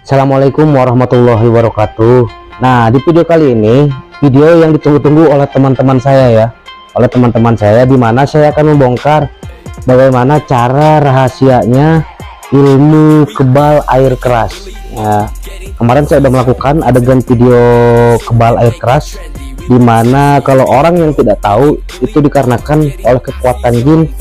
Assalamualaikum warahmatullahi wabarakatuh. Nah, di video kali ini, video yang ditunggu-tunggu oleh teman-teman saya ya, di mana saya akan membongkar bagaimana cara rahasianya ilmu kebal air keras. Nah, kemarin saya sudah melakukan adegan video kebal air keras, di mana kalau orang yang tidak tahu itu dikarenakan oleh kekuatan jin,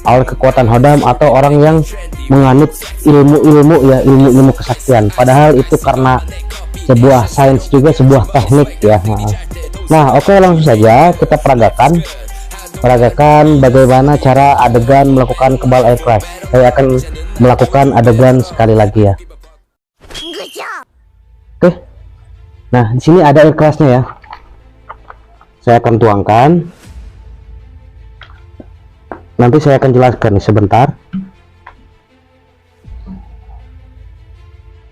oleh kekuatan hodam, atau orang yang menganut ilmu kesaktian, padahal itu karena sebuah sains juga, sebuah teknik ya. Nah, oke, langsung saja kita peragakan bagaimana cara adegan melakukan kebal air keras. Saya akan melakukan adegan sekali lagi ya. Oke, nah di sini ada air kerasnya ya, saya akan tuangkan. Nanti saya akan jelaskan nih sebentar.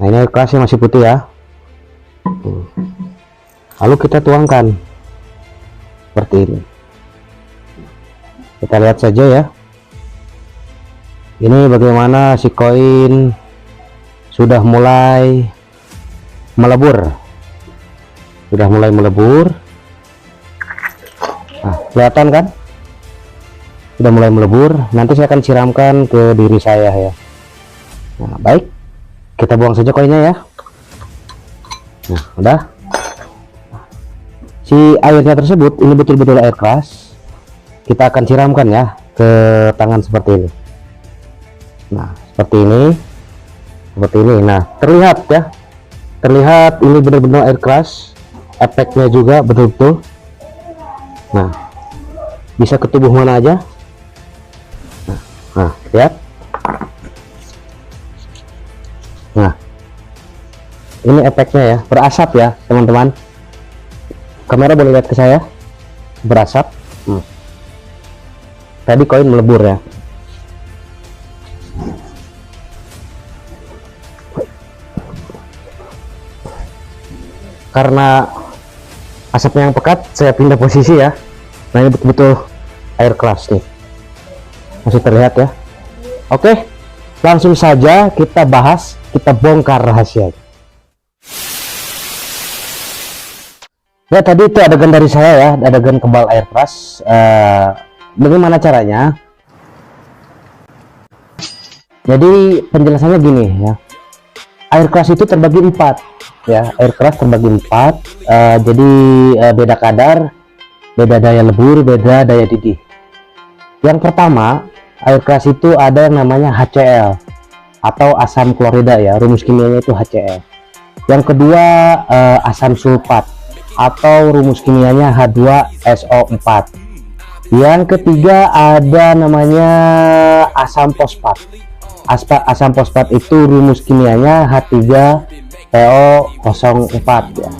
Nah, ini air kerasnya masih putih ya. Lalu kita tuangkan seperti ini. Kita lihat saja ya. Ini bagaimana si koin sudah mulai melebur. Nah, kelihatan kan? Sudah mulai melebur. Nanti saya akan siramkan ke diri saya ya. Nah, baik, kita buang saja koinnya ya. Nah, udah. Si airnya tersebut ini betul-betul air keras. Kita akan siramkan ya ke tangan seperti ini. Nah, seperti ini. Nah, terlihat ya, ini benar-benar air keras. Efeknya juga betul-betul. Nah, bisa ke tubuh mana aja. Nah, lihat. Nah, ini efeknya ya, berasap ya teman-teman. Kamera boleh lihat ke saya, berasap. Tadi koin melebur ya. Karena asapnya yang pekat, saya pindah posisi ya. Nah, ini betul-betul air keras nih, masih terlihat ya. Oke, langsung saja kita bahas, kita bongkar rahasianya. Ya, tadi itu adegan dari saya ya, adegan kebal air keras. Bagaimana caranya? Jadi penjelasannya gini ya, air keras itu terbagi 4 ya, air keras terbagi 4. Jadi beda kadar, beda daya lebur, beda daya didih. Yang pertama, air keras itu ada yang namanya HCl atau asam klorida ya, rumus kimianya itu HCl. Yang kedua, asam sulfat atau rumus kimianya H2SO4. Yang ketiga ada namanya asam fosfat. Asam fosfat itu rumus kimianya H3PO04 ya.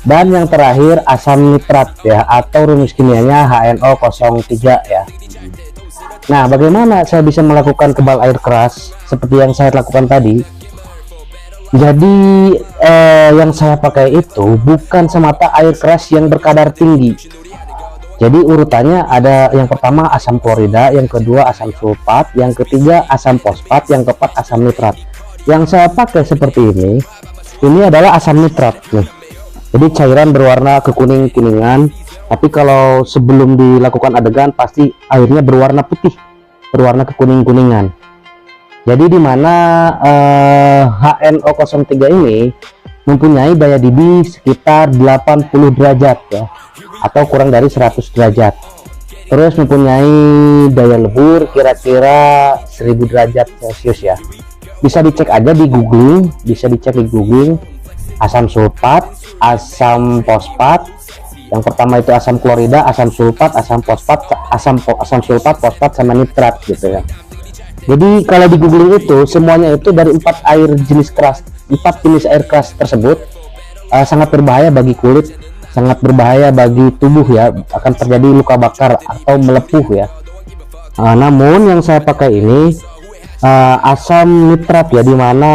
Dan yang terakhir asam nitrat ya, atau rumus kimianya HNO03 ya. Nah, bagaimana saya bisa melakukan kebal air keras seperti yang saya lakukan tadi? Jadi yang saya pakai itu bukan semata air keras yang berkadar tinggi. Jadi urutannya ada, yang pertama asam klorida, yang kedua asam sulfat, yang ketiga asam fosfat, yang keempat asam nitrat. Yang saya pakai seperti ini adalah asam nitrat nih. Jadi cairan berwarna kekuning-kuningan, tapi kalau sebelum dilakukan adegan pasti airnya berwarna putih, berwarna kekuning-kuningan. Jadi dimana HNO03 ini mempunyai daya didih sekitar 80 derajat ya, atau kurang dari 100 derajat. Terus mempunyai daya lebur kira-kira 1000 derajat Celcius ya. Bisa dicek aja di googling, asam sulfat, asam fosfat. Yang pertama itu asam klorida, asam sulfat, asam fosfat, asam sulfat, fosfat sama nitrat gitu ya. Jadi kalau di googling itu semuanya itu dari 4 jenis air keras tersebut sangat berbahaya bagi kulit, sangat berbahaya bagi tubuh ya, akan terjadi luka bakar atau melepuh ya. Namun yang saya pakai ini asam nitrat ya, dimana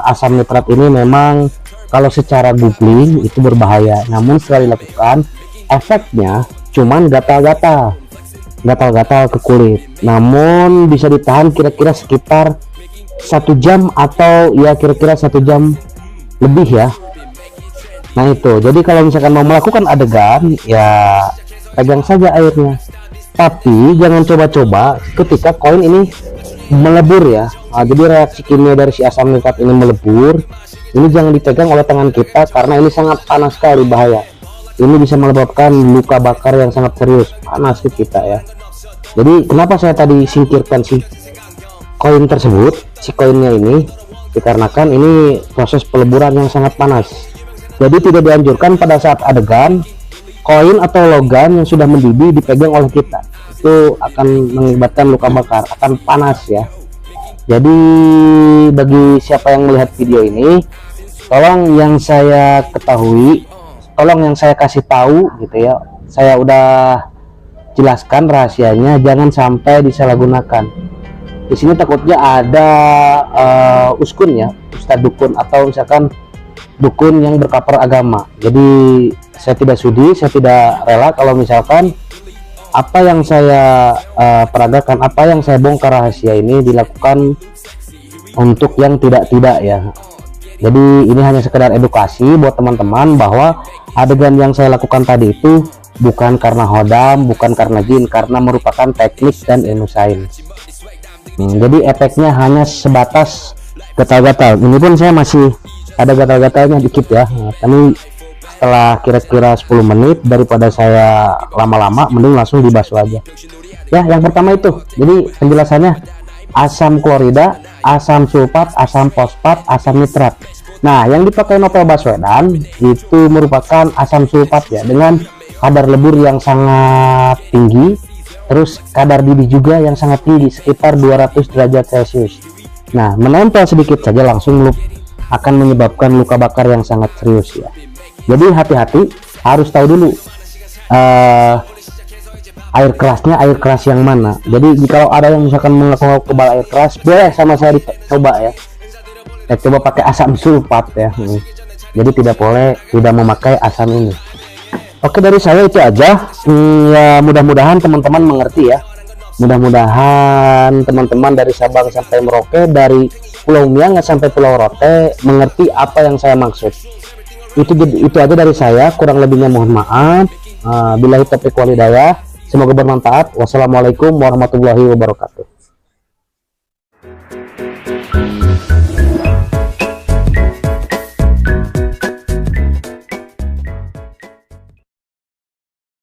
asam nitrat ini memang kalau secara googling itu berbahaya, namun setelah dilakukan efeknya cuman gatal-gatal ke kulit, namun bisa ditahan kira-kira sekitar 1 jam atau ya kira-kira 1 jam lebih ya. Nah itu, jadi kalau misalkan mau melakukan adegan ya pegang saja airnya, tapi jangan coba-coba ketika koin ini melebur ya. Nah, jadi reaksi kimia dari si asam nitrat ini melebur, ini jangan dipegang oleh tangan kita karena ini sangat panas sekali, bahaya. Ini bisa menyebabkan luka bakar yang sangat serius, panas ke kita ya. Jadi kenapa saya tadi singkirkan si koin tersebut, si koinnya ini, dikarenakan ini proses peleburan yang sangat panas. Jadi tidak dianjurkan pada saat adegan koin atau logam yang sudah mendidih dipegang oleh kita, itu akan mengakibatkan luka bakar, akan panas ya. Jadi bagi siapa yang melihat video ini, tolong yang saya ketahui, tolong yang saya kasih tahu gitu ya, saya udah jelaskan rahasianya, jangan sampai disalahgunakan. Di sini takutnya ada uskun ya, ustadz dukun atau misalkan dukun yang berkapar agama. Jadi saya tidak sudi, saya tidak rela kalau misalkan apa yang saya peragakan, apa yang saya bongkar rahasia ini dilakukan untuk yang tidak ya. Jadi ini hanya sekedar edukasi buat teman-teman bahwa adegan yang saya lakukan tadi itu bukan karena hodam, bukan karena jin, karena merupakan teknik dan ilmu sains. Jadi efeknya hanya sebatas gatal-gatal. Ini pun saya masih ada gatal-gatalnya dikit ya. Nah, tapi setelah kira-kira 10 menit daripada saya lama-lama, mending langsung dibasuh aja ya. Yang pertama itu, jadi penjelasannya asam klorida, asam sulfat, asam fosfat, asam nitrat. Nah yang dipakai Novel Baswedan itu merupakan asam sulfat ya, dengan kadar lebur yang sangat tinggi, terus kadar didih juga yang sangat tinggi, sekitar 200 derajat Celcius. Nah menempel sedikit saja langsung akan menyebabkan luka bakar yang sangat serius ya. Jadi hati-hati, harus tahu dulu air kerasnya, air keras yang mana. Jadi kalau ada yang misalkan mengaku kebal air keras, boleh sama saya dicoba ya. Coba pakai asam sulfat ya. Jadi tidak boleh tidak memakai asam ini. Oke, dari saya itu aja. Ya mudah-mudahan teman-teman mengerti ya. Mudah-mudahan teman-teman dari Sabang sampai Merauke, dari Pulau Miangas sampai Pulau Rote mengerti apa yang saya maksud. Itu aja dari saya, kurang lebihnya mohon maaf. Billahi taufiq wal hidayah, semoga bermanfaat. Wassalamualaikum warahmatullahi wabarakatuh.